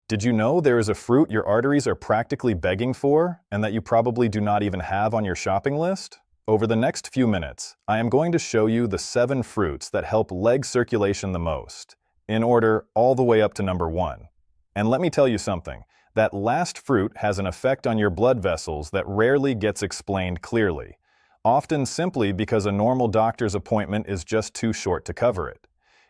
Did you know there is a fruit your arteries are practically begging for, and that you probably do not even have on your shopping list? Over the next few minutes, I am going to show you the 7 fruits that help leg circulation the most, in order all the way up to number 1. And let me tell you something, that last fruit has an effect on your blood vessels that rarely gets explained clearly, often simply because a normal doctor's appointment is just too short to cover it.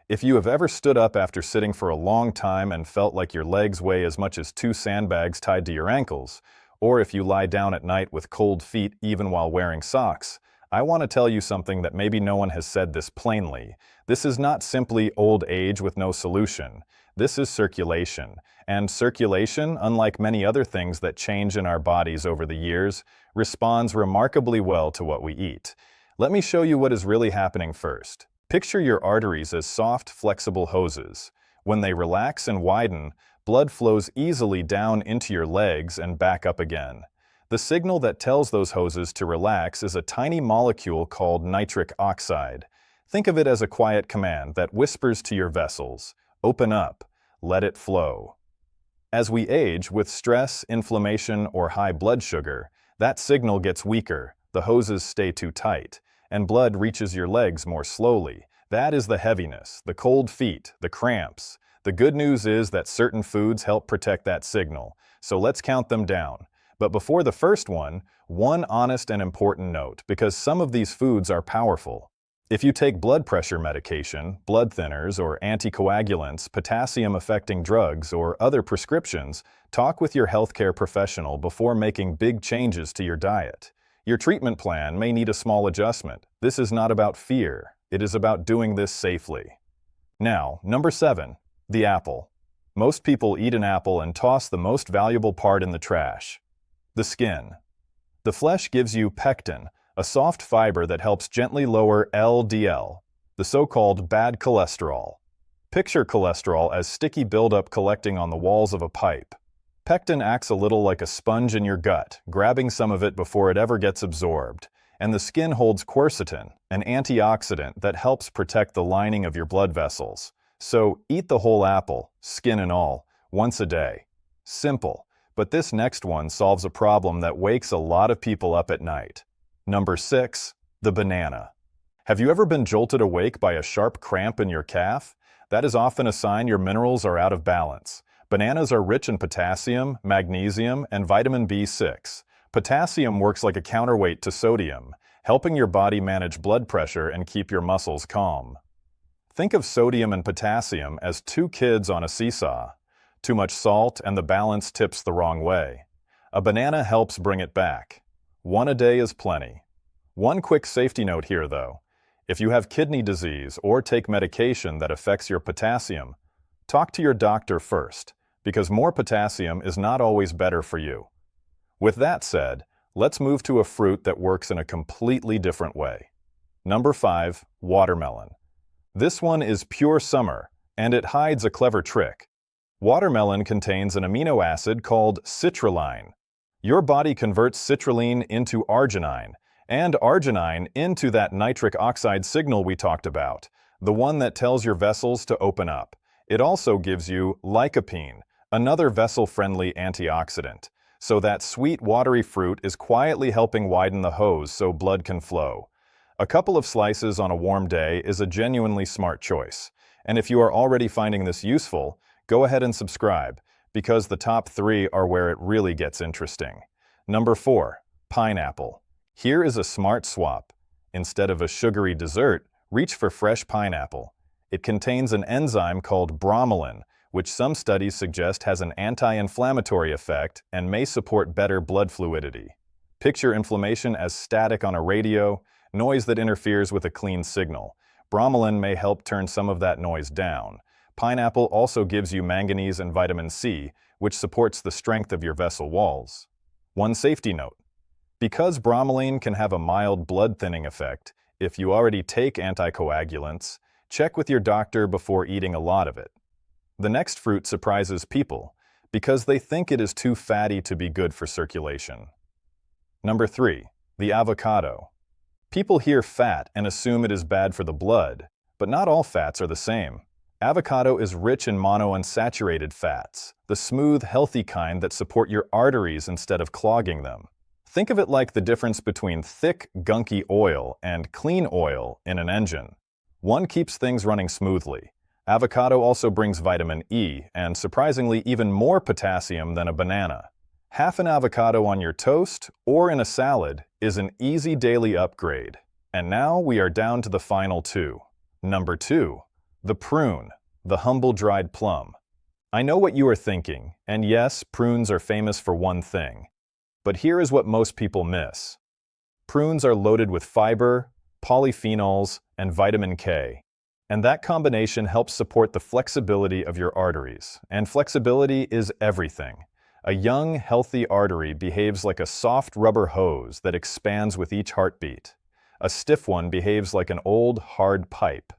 If you have ever stood up after sitting for a long time and felt like your legs weigh as much as 2 sandbags tied to your ankles, or if you lie down at night with cold feet even while wearing socks, I want to tell you something that maybe no one has said this plainly. This is not simply old age with no solution. This is circulation. And circulation, unlike many other things that change in our bodies over the years, responds remarkably well to what we eat. Let me show you what is really happening first. Picture your arteries as soft, flexible hoses. When they relax and widen, blood flows easily down into your legs and back up again. The signal that tells those hoses to relax is a tiny molecule called nitric oxide. Think of it as a quiet command that whispers to your vessels, "Open up, let it flow." As we age, with stress, inflammation, or high blood sugar, that signal gets weaker, the hoses stay too tight, and blood reaches your legs more slowly. That is the heaviness, the cold feet, the cramps. The good news is that certain foods help protect that signal, so let's count them down. But before the first one honest and important note, because some of these foods are powerful. If you take blood pressure medication, blood thinners, or anticoagulants, potassium-affecting drugs, or other prescriptions, talk with your healthcare professional before making big changes to your diet. Your treatment plan may need a small adjustment. This is not about fear. It is about doing this safely. Now, number 7, the apple. Most people eat an apple and toss the most valuable part in the trash: the skin. The flesh gives you pectin, a soft fiber that helps gently lower LDL, the so-called bad cholesterol. Picture cholesterol as sticky buildup collecting on the walls of a pipe. Pectin acts a little like a sponge in your gut, grabbing some of it before it ever gets absorbed. And the skin holds quercetin, an antioxidant that helps protect the lining of your blood vessels. So eat the whole apple, skin and all, once a day. Simple, but this next one solves a problem that wakes a lot of people up at night. Number 6, the banana. Have you ever been jolted awake by a sharp cramp in your calf? That is often a sign your minerals are out of balance. Bananas are rich in potassium, magnesium, and vitamin B6. Potassium works like a counterweight to sodium, helping your body manage blood pressure and keep your muscles calm. Think of sodium and potassium as 2 kids on a seesaw. Too much salt and the balance tips the wrong way. A banana helps bring it back. 1 a day is plenty. One quick safety note here though. If you have kidney disease or take medication that affects your potassium, talk to your doctor first, because more potassium is not always better for you. With that said, let's move to a fruit that works in a completely different way. Number 5, watermelon. This one is pure summer, and it hides a clever trick. Watermelon contains an amino acid called citrulline. Your body converts citrulline into arginine, and arginine into that nitric oxide signal we talked about, the one that tells your vessels to open up. It also gives you lycopene, another vessel-friendly antioxidant. So that sweet, watery fruit is quietly helping widen the hose so blood can flow. A couple of slices on a warm day is a genuinely smart choice. And if you are already finding this useful, go ahead and subscribe, because the top 3 are where it really gets interesting. Number 4, pineapple. Here is a smart swap. Instead of a sugary dessert, reach for fresh pineapple. It contains an enzyme called bromelain, which some studies suggest has an anti-inflammatory effect and may support better blood fluidity. Picture inflammation as static on a radio, noise that interferes with a clean signal. Bromelain may help turn some of that noise down. Pineapple also gives you manganese and vitamin C, which supports the strength of your vessel walls. One safety note. Because bromelain can have a mild blood-thinning effect, if you already take anticoagulants, check with your doctor before eating a lot of it. The next fruit surprises people because they think it is too fatty to be good for circulation. Number 3, the avocado. People hear fat and assume it is bad for the blood, but not all fats are the same. Avocado is rich in monounsaturated fats, the smooth, healthy kind that support your arteries instead of clogging them. Think of it like the difference between thick, gunky oil and clean oil in an engine. One keeps things running smoothly. Avocado also brings vitamin E and, surprisingly, even more potassium than a banana. Half an avocado on your toast or in a salad is an easy daily upgrade. And now we are down to the final two. Number 2. The prune, the humble dried plum. I know what you are thinking, and yes, prunes are famous for one thing. But here is what most people miss. Prunes are loaded with fiber, polyphenols, and vitamin K. And that combination helps support the flexibility of your arteries. And flexibility is everything. A young, healthy artery behaves like a soft rubber hose that expands with each heartbeat. A stiff one behaves like an old, hard pipe.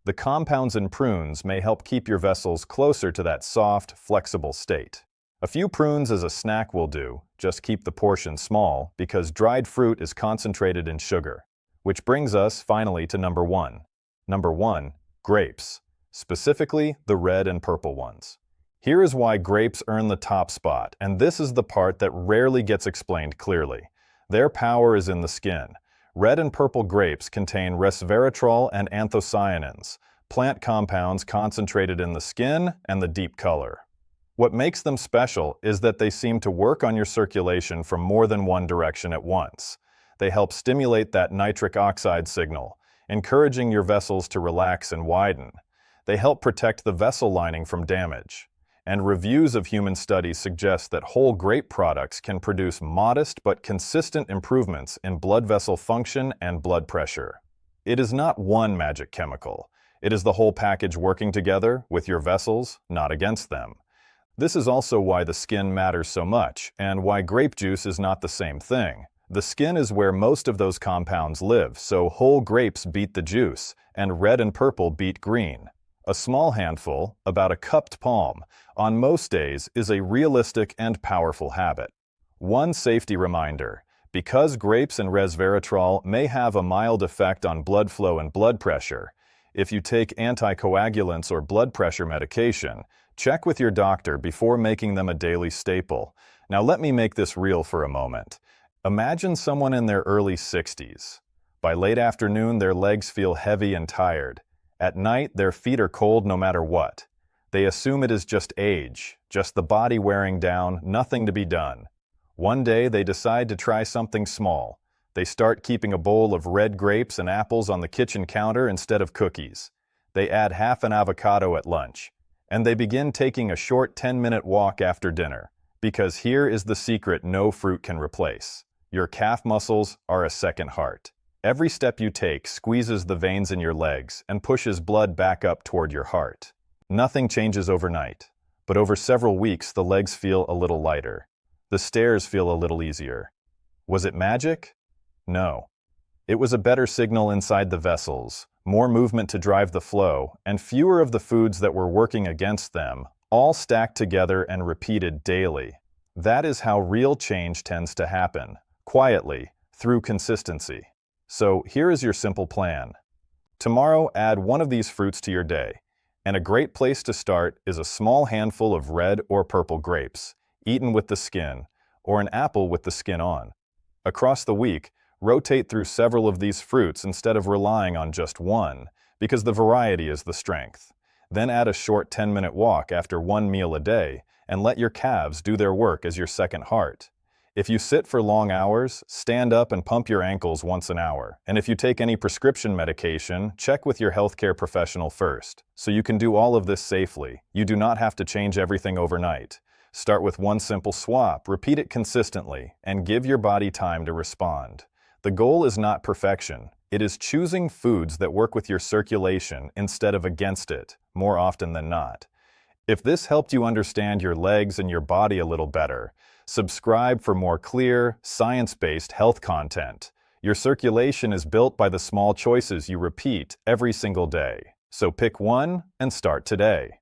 The compounds in prunes may help keep your vessels closer to that soft, flexible state. A few prunes as a snack will do, just keep the portion small because dried fruit is concentrated in sugar. Which brings us finally to number 1. Number 1, grapes, specifically the red and purple ones. Here is why grapes earn the top spot, and this is the part that rarely gets explained clearly. Their power is in the skin. Red and purple grapes contain resveratrol and anthocyanins, plant compounds concentrated in the skin and the deep color. What makes them special is that they seem to work on your circulation from more than one direction at once. They help stimulate that nitric oxide signal, encouraging your vessels to relax and widen. They help protect the vessel lining from damage. And reviews of human studies suggest that whole grape products can produce modest but consistent improvements in blood vessel function and blood pressure. It is not one magic chemical. It is the whole package working together with your vessels, not against them. This is also why the skin matters so much, and why grape juice is not the same thing. The skin is where most of those compounds live, so whole grapes beat the juice, and red and purple beat green. A small handful, about a cupped palm, on most days is a realistic and powerful habit. One safety reminder: because grapes and resveratrol may have a mild effect on blood flow and blood pressure, if you take anticoagulants or blood pressure medication, check with your doctor before making them a daily staple. Now let me make this real for a moment. Imagine someone in their early 60s. By late afternoon, their legs feel heavy and tired. At night, their feet are cold no matter what. They assume it is just age, just the body wearing down, nothing to be done. One day, they decide to try something small. They start keeping a bowl of red grapes and apples on the kitchen counter instead of cookies. They add half an avocado at lunch. And they begin taking a short 10-minute walk after dinner. Because here is the secret no fruit can replace. Your calf muscles are a second heart. Every step you take squeezes the veins in your legs and pushes blood back up toward your heart. Nothing changes overnight, but over several weeks the legs feel a little lighter. The stairs feel a little easier. Was it magic? No. It was a better signal inside the vessels, more movement to drive the flow, and fewer of the foods that were working against them, all stacked together and repeated daily. That is how real change tends to happen, quietly, through consistency. So here is your simple plan. Tomorrow, add one of these fruits to your day. And a great place to start is a small handful of red or purple grapes, eaten with the skin, or an apple with the skin on. Across the week, rotate through several of these fruits instead of relying on just one, because the variety is the strength. Then add a short 10-minute walk after one meal a day, and let your calves do their work as your second heart. If you sit for long hours, stand up and pump your ankles once an hour. And if you take any prescription medication, check with your healthcare professional first. So you can do all of this safely. You do not have to change everything overnight. Start with one simple swap, repeat it consistently, and give your body time to respond. The goal is not perfection. It is choosing foods that work with your circulation instead of against it, more often than not. If this helped you understand your legs and your body a little better, subscribe for more clear, science-based health content. Your circulation is built by the small choices you repeat every single day. So pick one and start today.